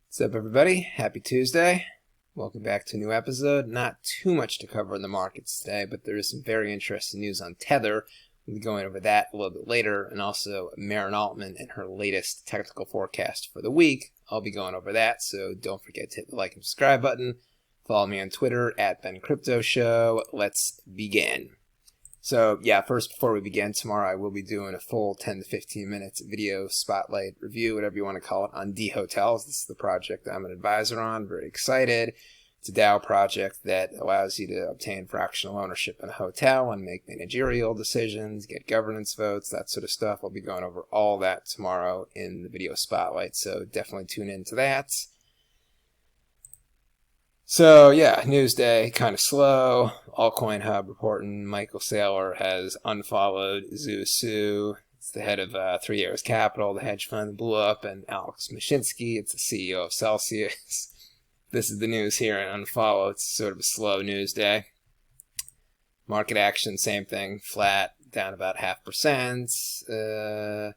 What's up, everybody? Happy Tuesday. Welcome back to a new episode. Not too much to cover in the markets today, but there is some very interesting news on Tether. We'll be going over that a little bit later, and also Maren Altman and her latest technical forecast for the week. I'll be going over that, so don't forget to hit the like and subscribe button. Follow me on Twitter at BenCryptoShow. Let's begin. So, yeah, first, before we begin, tomorrow I will be doing a full 10 to 15 minutes video spotlight review, whatever you want to call it, on DeHotels. This is the project that I'm an advisor on. Very excited. It's a DAO project that allows you to obtain fractional ownership in a hotel and make managerial decisions, get governance votes, that sort of stuff. I'll be going over all that tomorrow in the video spotlight, so definitely tune into that. So, yeah, news day, kind of slow. Altcoin Hub reporting Michael Saylor has unfollowed Zhu Su. It's the head of 3 Arrows Capital, the hedge fund that blew up, and Alex Mashinsky, it's the CEO of Celsius. This is the news here, and unfollow. It's sort of a slow news day. Market action, same thing, flat, down about 0.5%.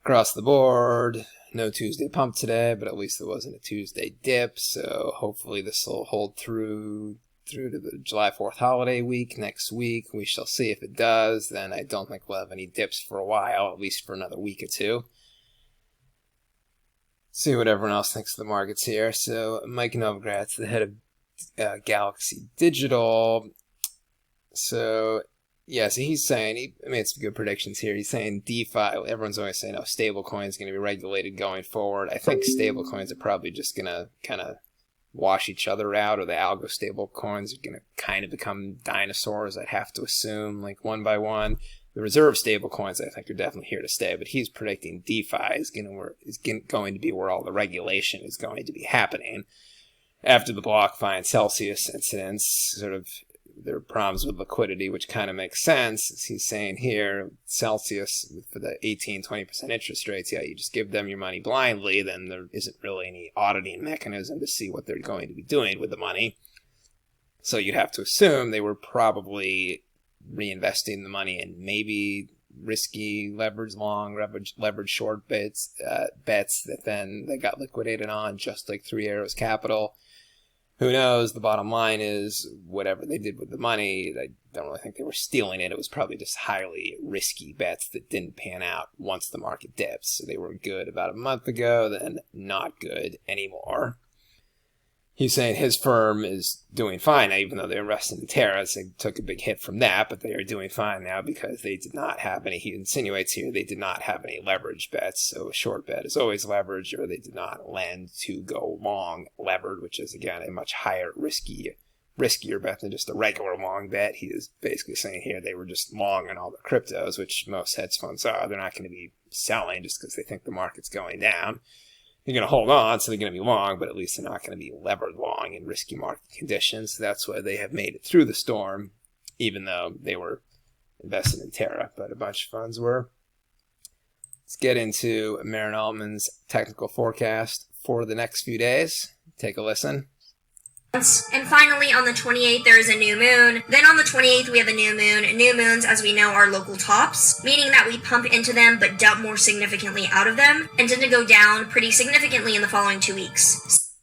Across the board. No Tuesday pump today, but at least there wasn't a Tuesday dip, so hopefully this will hold through to the July 4th holiday week next week. We shall see. If it does, then I don't think we'll have any dips for a while, at least for another week or two. See what everyone else thinks of the markets here. So Mike Novogratz, the head of Galaxy Digital. So yeah, so he's saying, he made some good predictions here. He's saying DeFi, everyone's always saying, oh, stablecoin is going to be regulated going forward. I think stablecoins are probably just going to kind of wash each other out, or the algo stablecoins are going to kind of become dinosaurs, I'd have to assume, like one by one. The reserve stablecoins, I think, are definitely here to stay, but he's predicting DeFi is going to be where all the regulation is going to be happening. After the BlockFi and Celsius incidents, sort of there are problems with liquidity, which kind of makes sense. As he's saying here, Celsius, for the 18-20% interest rates, yeah, you just give them your money blindly, then there isn't really any auditing mechanism to see what they're going to be doing with the money. So you'd have to assume they were probably reinvesting the money in maybe risky leverage long, leverage short bets that then they got liquidated on, just like 3 Arrows Capital. Who knows? The bottom line is, whatever they did with the money, I don't really think they were stealing it. It was probably just highly risky bets that didn't pan out once the market dips. So they were good about a month ago, then not good anymore. He's saying his firm is doing fine now, even though they invested in Terra. They took a big hit from that, but they are doing fine now because they did not have any, he insinuates here, they did not have any leverage bets. So a short bet is always leverage, or they did not lend to go long levered, which is, again, a much higher, riskier bet than just a regular long bet. He is basically saying here they were just long on all the cryptos, which most hedge funds are. They're not going to be selling just because they think the market's going down. They're going to hold on, so they're going to be long, but at least they're not going to be levered long in risky market conditions. So that's why they have made it through the storm, even though they were invested in Terra, but a bunch of funds were. Let's get into Maren Altman's technical forecast for the next few days. Take a listen. And finally, on the 28th, there is a new moon. Then on the 28th, we have a new moon. New moons, as we know, are local tops, meaning that we pump into them but dump more significantly out of them, and tend to go down pretty significantly in the following 2 weeks.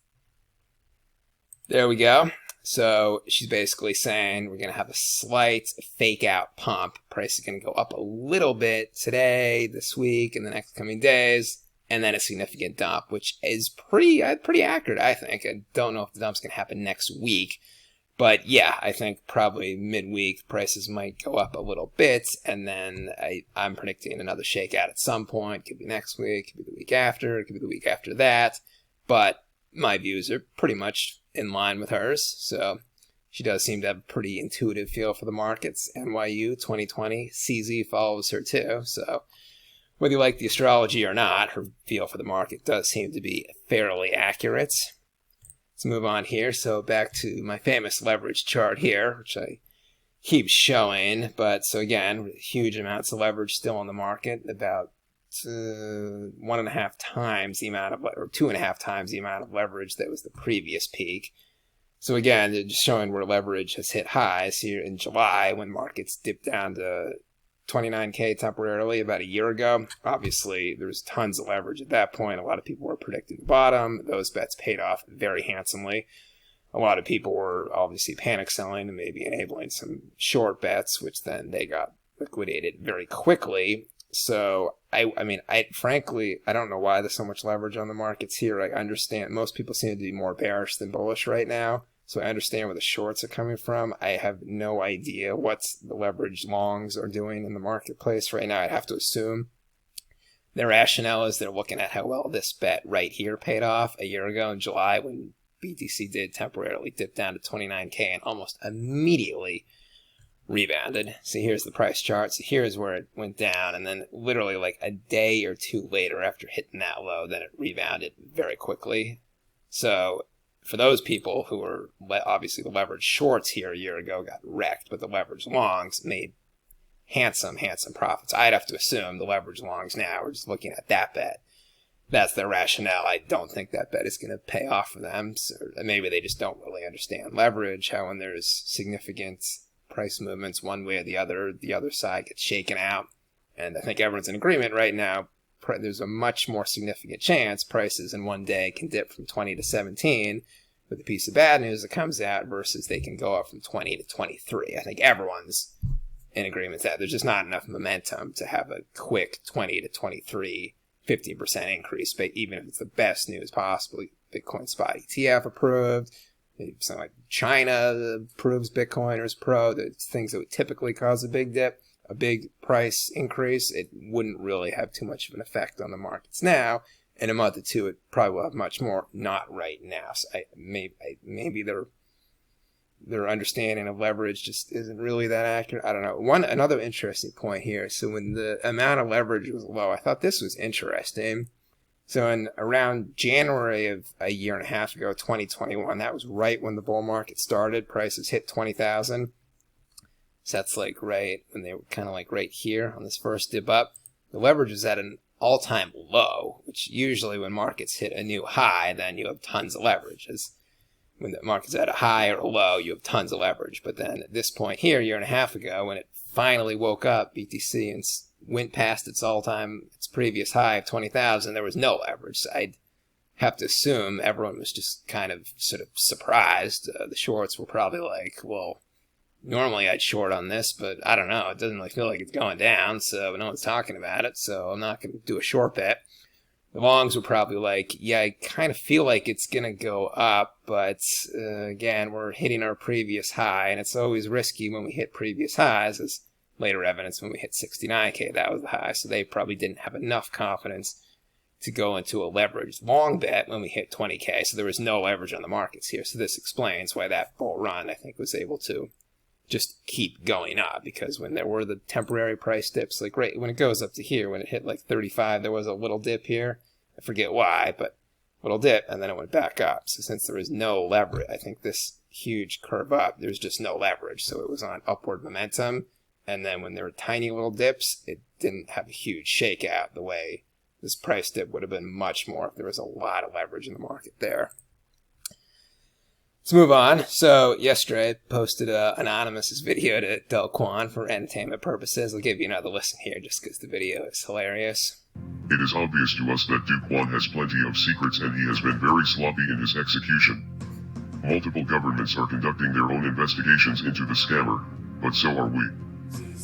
There we go. So she's basically saying we're going to have a slight fake out pump. Price is going to go up a little bit today, this week, and the next coming days. And then a significant dump, which is pretty accurate, I think. I don't know if the dump's going to happen next week. But yeah, I think probably midweek prices might go up a little bit. And then I'm predicting another shakeout at some point. Could be next week, could be the week after, it could be the week after that. But my views are pretty much in line with hers. So she does seem to have a pretty intuitive feel for the markets. NYU 2020, CZ follows her too. So whether you like the astrology or not, her feel for the market does seem to be fairly accurate. Let's move on here. So back to my famous leverage chart here, which I keep showing. But so again, huge amounts of leverage still in the market, about 1.5 times the amount of, or 2.5 times the amount of leverage that was the previous peak. So again, they're just showing where leverage has hit highs here in July when markets dipped down to 29K temporarily about a year ago. Obviously, there was tons of leverage at that point. A lot of people were predicting the bottom. Those bets paid off very handsomely. A lot of people were obviously panic selling and maybe enabling some short bets, which then they got liquidated very quickly. So, I frankly, I don't know why there's so much leverage on the markets here. I understand most people seem to be more bearish than bullish right now. So I understand where the shorts are coming from. I have no idea what the leverage longs are doing in the marketplace right now. I'd have to assume their rationale is they're looking at how well this bet right here paid off a year ago in July when BTC did temporarily dip down to 29K and almost immediately rebounded. So here's the price chart. So here's where it went down, and then literally like a day or two later after hitting that low, then it rebounded very quickly. So for those people who were obviously the leverage shorts here a year ago got wrecked, but the leverage longs made handsome profits. I'd have to assume the leverage longs now are just looking at that bet. That's their rationale. I don't think that bet is going to pay off for them. So maybe they just don't really understand leverage, how when there's significant price movements one way or the other side gets shaken out. And I think everyone's in agreement right now. There's a much more significant chance prices in one day can dip from 20 to 17 with a piece of bad news that comes out versus they can go up from 20 to 23. I think everyone's in agreement that there's just not enough momentum to have a quick 20 to 23 50% increase, but even if it's the best news possible. Bitcoin spot ETF approved, something like China approves Bitcoin or is pro, the things that would typically cause a big dip, a big price increase, it wouldn't really have too much of an effect on the markets now. In a month or two, it probably will have much more, not right now. So maybe their understanding of leverage just isn't really that accurate. I don't know. Another interesting point here. So when the amount of leverage was low, I thought this was interesting. So in around January of a year and a half ago, 2021, that was right when the bull market started. Prices hit 20,000. So that's like right when they were kind of like right here on this first dip up. The leverage is at an all-time low, which usually when markets hit a new high, then you have tons of leverage. When the market's at a high or a low, you have tons of leverage. But then at this point here, a year and a half ago, when it finally woke up, BTC, and went past its previous high of 20,000, there was no leverage. So I'd have to assume everyone was just kind of sort of surprised. The shorts were probably like, well, normally I'd short on this, but I don't know. It doesn't really feel like it's going down, so no one's talking about it, so I'm not going to do a short bet. The longs were probably like, yeah, I kind of feel like it's going to go up, but again, we're hitting our previous high, and it's always risky when we hit previous highs, as later evidence when we hit 69K, that was the high, so they probably didn't have enough confidence to go into a leveraged long bet when we hit 20K, so there was no leverage on the markets here, so this explains why that bull run, I think, was able to just keep going up, because when there were the temporary price dips, like right when it goes up to here, when it hit like 35, there was a little dip here. I forget why, but little dip, and then it went back up. So since there was no leverage, I think this huge curve up, there's just no leverage. So it was on upward momentum. And then when there were tiny little dips, it didn't have a huge shakeout the way this price dip would have been much more if there was a lot of leverage in the market there. Let's move on. So yesterday I posted an anonymous video to Kwon for entertainment purposes. I'll give you another listen here just because the video is hilarious. It is obvious to us that Kwon has plenty of secrets and he has been very sloppy in his execution. Multiple governments are conducting their own investigations into the scammer, but so are we.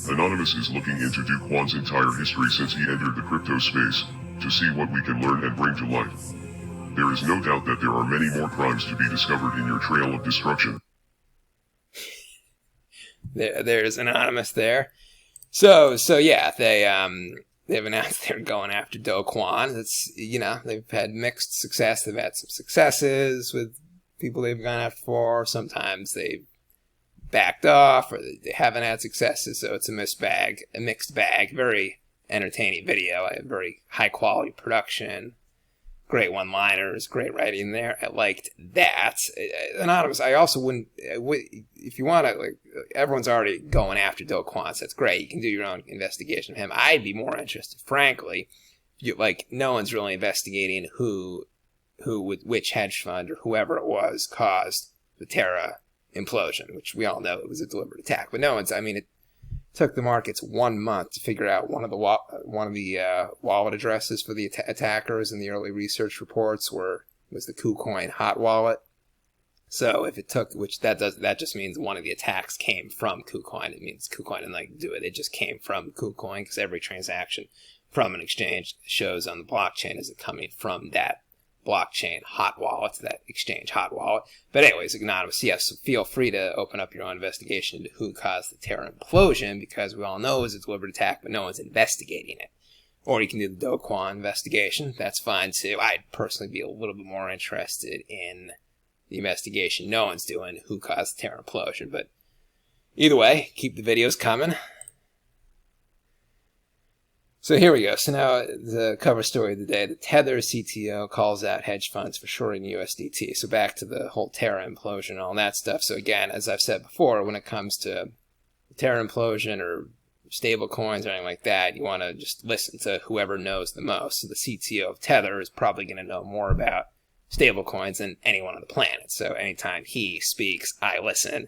Anonymous is looking into Kwon's entire history since he entered the crypto space, to see what we can learn and bring to light. There is no doubt that there are many more crimes to be discovered in your trail of destruction. There's Anonymous there. So yeah, they've announced they're going after Kwon. It's, they've had mixed success. They've had some successes with people they've gone after for. Sometimes they've backed off, or they haven't had successes. So it's a mixed bag. Very entertaining video. Very high quality production. Great one-liners, great writing there. I liked that. Anonymous, I also wouldn't, if you want to, everyone's already going after Kwon, so that's great. You can do your own investigation of him. I'd be more interested, frankly, no one's really investigating who with which hedge fund or whoever it was caused the Terra implosion, which we all know it was a deliberate attack. But no one's, took the markets 1 month to figure out one of the wallet addresses for the attackers in the early research reports was the KuCoin hot wallet. So if it took, that just means one of the attacks came from KuCoin. It means KuCoin didn't do it. It just came from KuCoin, because every transaction from an exchange shows on the blockchain is it coming from that blockchain hot wallet, that exchange hot wallet. But anyways, anonymous, yes, so feel free to open up your own investigation into who caused the Terra implosion, because we all know it was a deliberate attack, but no one's investigating it. Or you can do the Kwon investigation. That's fine too. I'd personally be a little bit more interested in the investigation no one's doing, who caused the Terra implosion. But either way, keep the videos coming. So here we go. So now the cover story of the day. The Tether CTO calls out hedge funds for shorting USDT. So back to the whole Terra implosion and all that stuff. So again, as I've said before, when it comes to Terra implosion or stable coins or anything like that, you want to just listen to whoever knows the most. So the CTO of Tether is probably going to know more about stable coins than anyone on the planet. So anytime he speaks, I listen.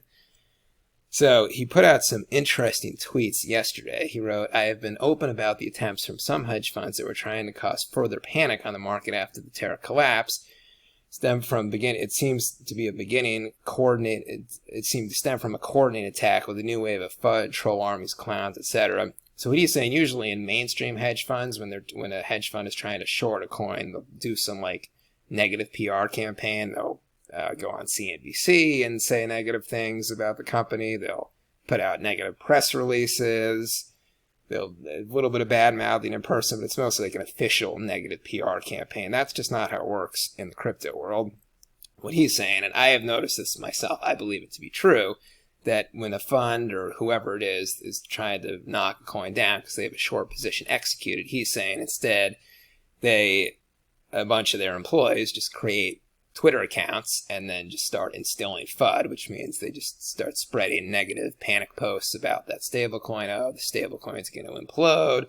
So he put out some interesting tweets yesterday. He wrote, "I have been open about the attempts from some hedge funds that were trying to cause further panic on the market after the Terra collapse. It seems to be a beginning coordinated. It seemed to stem from a coordinated attack with a new wave of FUD, troll armies, clowns, etc." So what he's saying, usually in mainstream hedge funds, when a hedge fund is trying to short a coin, they'll do some like negative PR campaign. They'll go on CNBC and say negative things about the company. They'll put out negative press releases. They'll a little bit of bad mouthing in person, but it's mostly like an official negative PR campaign. That's just not how it works in the crypto world. What he's saying, and I have noticed this myself, I believe it to be true, that when a fund or whoever it is trying to knock a coin down because they have a short position executed, he's saying instead a bunch of their employees just create Twitter accounts and then just start instilling FUD, which means they just start spreading negative panic posts about that stablecoin. Oh, the stablecoin's going to implode.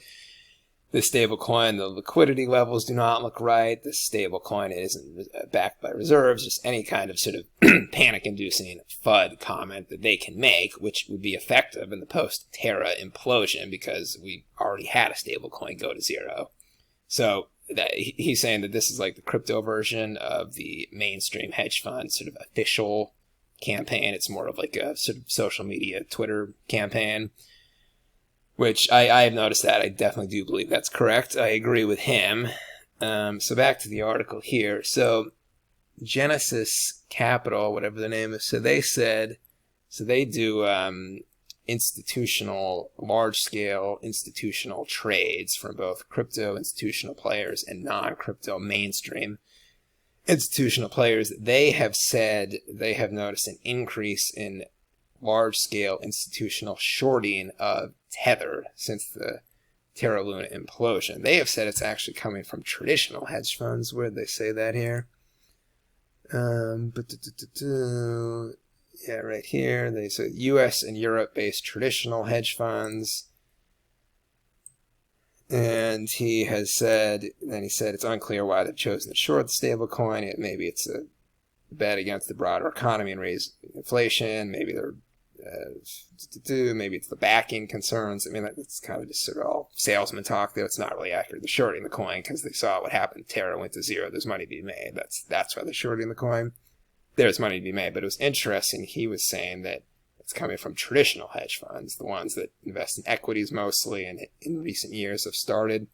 The stablecoin, the liquidity levels do not look right. The stablecoin isn't backed by reserves. Just any kind of sort of panic-inducing FUD comment that they can make, which would be effective in the post-Terra implosion because we already had a stablecoin go to zero. So he's saying that this is like the crypto version of the mainstream hedge fund sort of official campaign. It's more of like a sort of social media Twitter campaign, which I have noticed that. I definitely do believe that's correct. I agree with him. So back to the article here. So Genesis Capital, whatever the name is, so they do large-scale institutional trades from both crypto institutional players and non-crypto mainstream institutional players. They have said they have noticed an increase in large-scale institutional shorting of Tether since the Terra Luna implosion. They have said it's actually coming from traditional hedge funds. Where did they say that here? Yeah, right here. They said U.S. and Europe-based traditional hedge funds. And he said it's unclear why they've chosen to short the stablecoin. Maybe it's a bet against the broader economy and raise inflation. Maybe maybe it's the backing concerns. I mean, it's kind of just sort of all salesman talk, though. It's not really accurate. They're shorting the coin because they saw what happened. Terra went to zero. There's money to be made. That's why they're shorting the coin. There's money to be made, but it was interesting. He was saying that it's coming from traditional hedge funds, the ones that invest in equities mostly, and in recent years have started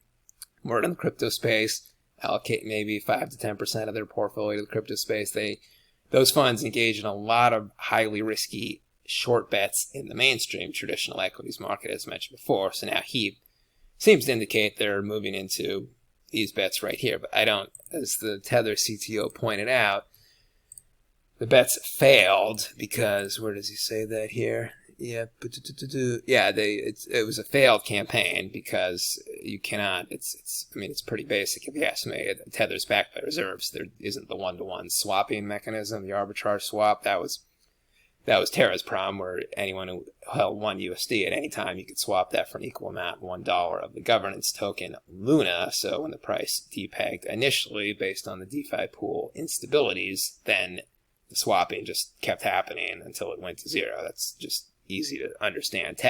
more in the crypto space, allocate maybe 5 to 10% of their portfolio to the crypto space. Those funds engage in a lot of highly risky short bets in the mainstream traditional equities market, as mentioned before. So now he seems to indicate they're moving into these bets right here, but I don't, as the Tether CTO pointed out, the bets failed because, where does he say that here? Yeah, it was a failed campaign because you cannot, it's pretty basic if you ask me. Tether's backed by reserves. There isn't the one-to-one swapping mechanism, the arbitrage swap. That was Terra's problem, where anyone who held one USD at any time, you could swap that for an equal amount, $1 of the governance token Luna. So when the price depegged initially based on the DeFi pool instabilities, then the swapping just kept happening until it went to zero. That's just easy to understand.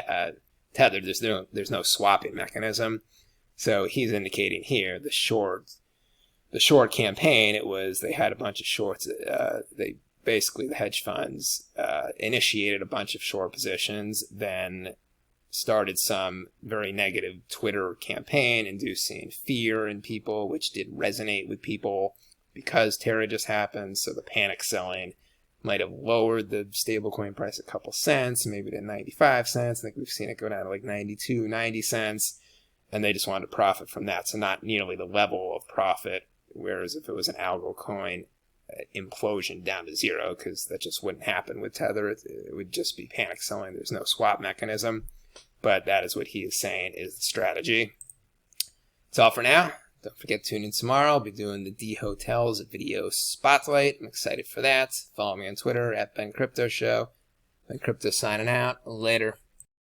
Tether, there's no swapping mechanism. So he's indicating here the short campaign, it was they had a bunch of shorts. The hedge funds initiated a bunch of short positions, then started some very negative Twitter campaign inducing fear in people, which did resonate with people because Terra just happened. So the panic selling might have lowered the stablecoin price a couple cents, maybe to 95 cents. I think we've seen it go down to like 92, 90 cents. And they just wanted to profit from that. So not nearly the level of profit. Whereas if it was an algo coin, implosion down to zero, because that just wouldn't happen with Tether. It would just be panic selling. There's no swap mechanism. But that is what he is saying is the strategy. That's all for now. Don't forget to tune in tomorrow. I'll be doing the DeHotels video spotlight. I'm excited for that. Follow me on Twitter @BenCryptoShow. Ben Crypto signing out. Later.